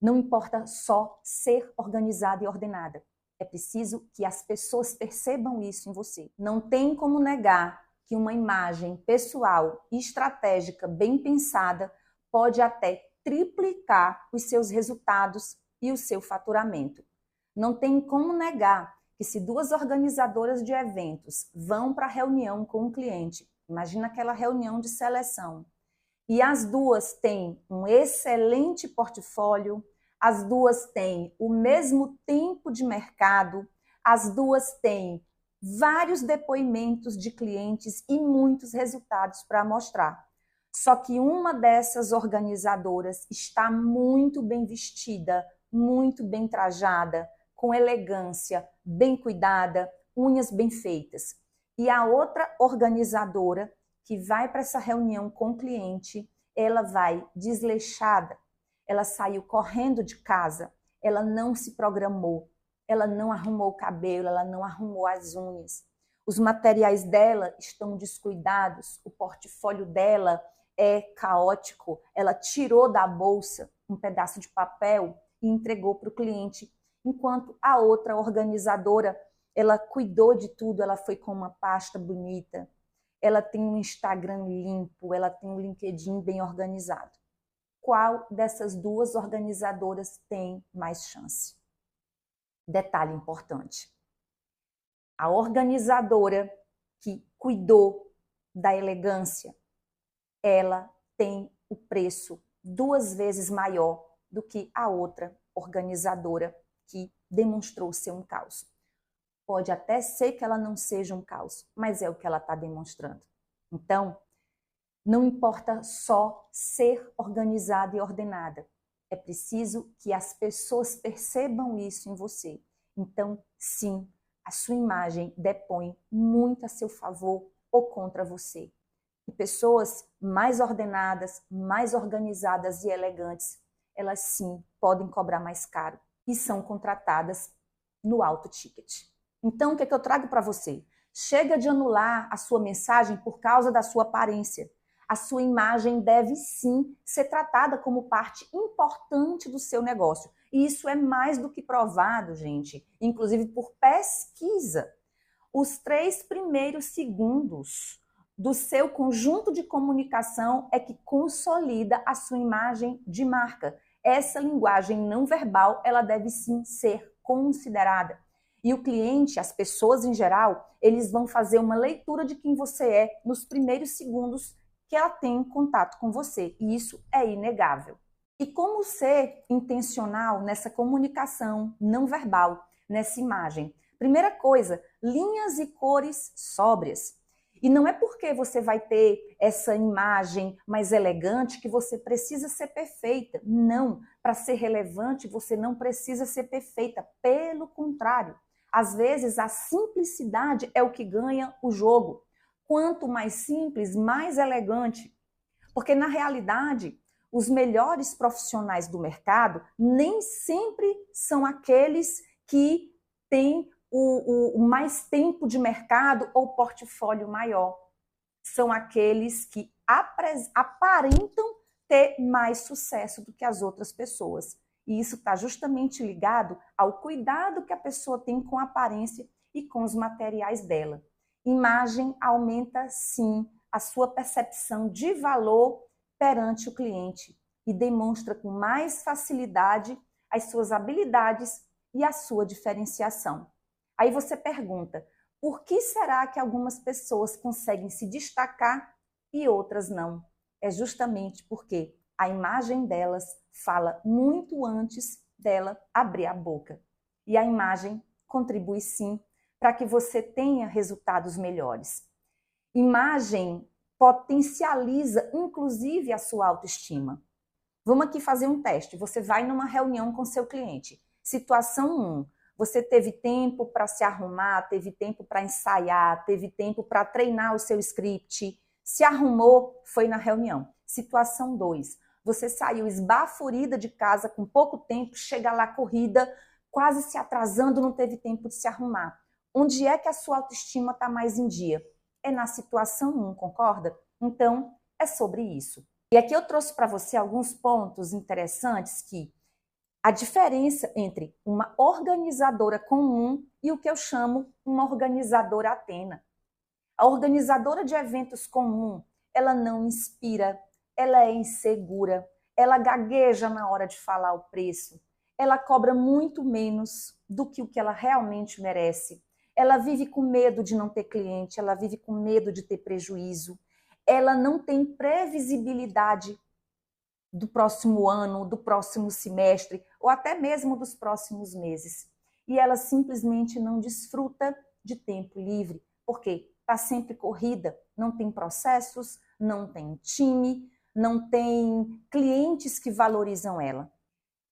Não importa só ser organizada e ordenada. É preciso que as pessoas percebam isso em você. Não tem como negar que uma imagem pessoal e estratégica bem pensada pode até triplicar os seus resultados e o seu faturamento. Não tem como negar que se duas organizadoras de eventos vão para a reunião com um cliente, imagina aquela reunião de seleção, e as duas têm um excelente portfólio, as duas têm o mesmo tempo de mercado, as duas têm vários depoimentos de clientes e muitos resultados para mostrar. Só que uma dessas organizadoras está muito bem vestida, muito bem trajada, com elegância, bem cuidada, unhas bem feitas. E a outra organizadora que vai para essa reunião com o cliente, ela vai desleixada, ela saiu correndo de casa, ela não se programou, ela não arrumou o cabelo, ela não arrumou as unhas. Os materiais dela estão descuidados, o portfólio dela é caótico, ela tirou da bolsa um pedaço de papel e entregou para o cliente, enquanto a outra organizadora, ela cuidou de tudo, ela foi com uma pasta bonita, ela tem um Instagram limpo, ela tem um LinkedIn bem organizado. Qual dessas duas organizadoras tem mais chance? Detalhe importante. A organizadora que cuidou da elegância, ela tem o preço 2 vezes maior do que a outra organizadora que demonstrou ser um caos. Pode até ser que ela não seja um caos, mas é o que ela está demonstrando. Então, não importa só ser organizada e ordenada. É preciso que as pessoas percebam isso em você. Então, sim, a sua imagem depõe muito a seu favor ou contra você. E pessoas mais ordenadas, mais organizadas e elegantes, elas sim podem cobrar mais caro e são contratadas no alto ticket. Então, o que eu trago para você? Chega de anular a sua mensagem por causa da sua aparência. A sua imagem deve sim ser tratada como parte importante do seu negócio. E isso é mais do que provado, gente, inclusive por pesquisa. Os 3 primeiros segundos do seu conjunto de comunicação é que consolida a sua imagem de marca. Essa linguagem não verbal, ela deve sim ser considerada. E o cliente, as pessoas em geral, eles vão fazer uma leitura de quem você é nos primeiros segundos que ela tem contato com você. E isso é inegável. E como ser intencional nessa comunicação não verbal, nessa imagem? Primeira coisa, linhas e cores sóbrias. E não é porque você vai ter essa imagem mais elegante que você precisa ser perfeita. Não, para ser relevante você não precisa ser perfeita. Pelo contrário, às vezes a simplicidade é o que ganha o jogo. Quanto mais simples, mais elegante. Porque na realidade, os melhores profissionais do mercado nem sempre são aqueles que têm o mais tempo de mercado ou portfólio maior. São aqueles que aparentam ter mais sucesso do que as outras pessoas. E isso está justamente ligado ao cuidado que a pessoa tem com a aparência e com os materiais dela. Imagem aumenta, sim, a sua percepção de valor perante o cliente e demonstra com mais facilidade as suas habilidades e a sua diferenciação. Aí você pergunta, por que será que algumas pessoas conseguem se destacar e outras não? É justamente porque a imagem delas fala muito antes dela abrir a boca. E a imagem contribui sim para que você tenha resultados melhores. Imagem potencializa inclusive a sua autoestima. Vamos aqui fazer um teste. Você vai numa reunião com seu cliente. Situação 1. Você teve tempo para se arrumar, teve tempo para ensaiar, teve tempo para treinar o seu script. Se arrumou, foi na reunião. Situação 2. Você saiu esbaforida de casa com pouco tempo, chega lá corrida, quase se atrasando, não teve tempo de se arrumar. Onde é que a sua autoestima está mais em dia? É na situação 1, concorda? Então, é sobre isso. E aqui eu trouxe para você alguns pontos interessantes que a diferença entre uma organizadora comum e o que eu chamo uma organizadora Athena. A organizadora de eventos comum, ela não inspira, ela é insegura, ela gagueja na hora de falar o preço, ela cobra muito menos do que o que ela realmente merece. Ela vive com medo de não ter cliente, ela vive com medo de ter prejuízo, ela não tem previsibilidade do próximo ano, do próximo semestre, ou até mesmo dos próximos meses. E ela simplesmente não desfruta de tempo livre, porque está sempre corrida, não tem processos, não tem time, não tem clientes que valorizam ela.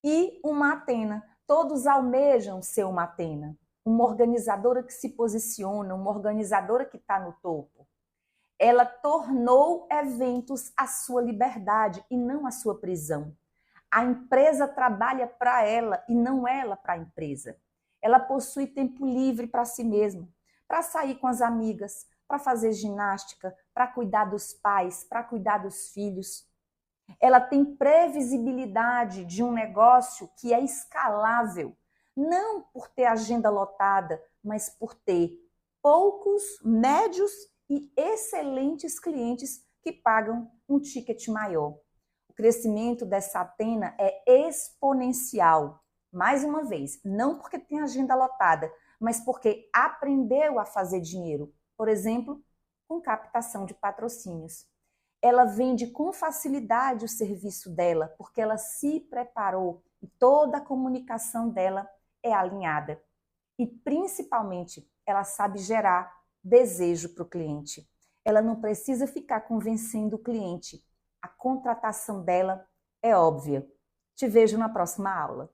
E uma Athena, todos almejam ser uma Athena, uma organizadora que se posiciona, uma organizadora que está no topo. Ela tornou eventos a sua liberdade e não a sua prisão. A empresa trabalha para ela e não ela para a empresa. Ela possui tempo livre para si mesma, para sair com as amigas, para fazer ginástica, para cuidar dos pais, para cuidar dos filhos. Ela tem previsibilidade de um negócio que é escalável, não por ter agenda lotada, mas por ter poucos, médios e excelentes clientes que pagam um ticket maior. O crescimento dessa Athena é exponencial. Mais uma vez, não porque tem agenda lotada, mas porque aprendeu a fazer dinheiro, por exemplo, com captação de patrocínios. Ela vende com facilidade o serviço dela, porque ela se preparou e toda a comunicação dela é alinhada. E, principalmente, ela sabe gerar desejo para o cliente. Ela não precisa ficar convencendo o cliente. A contratação dela é óbvia. Te vejo na próxima aula.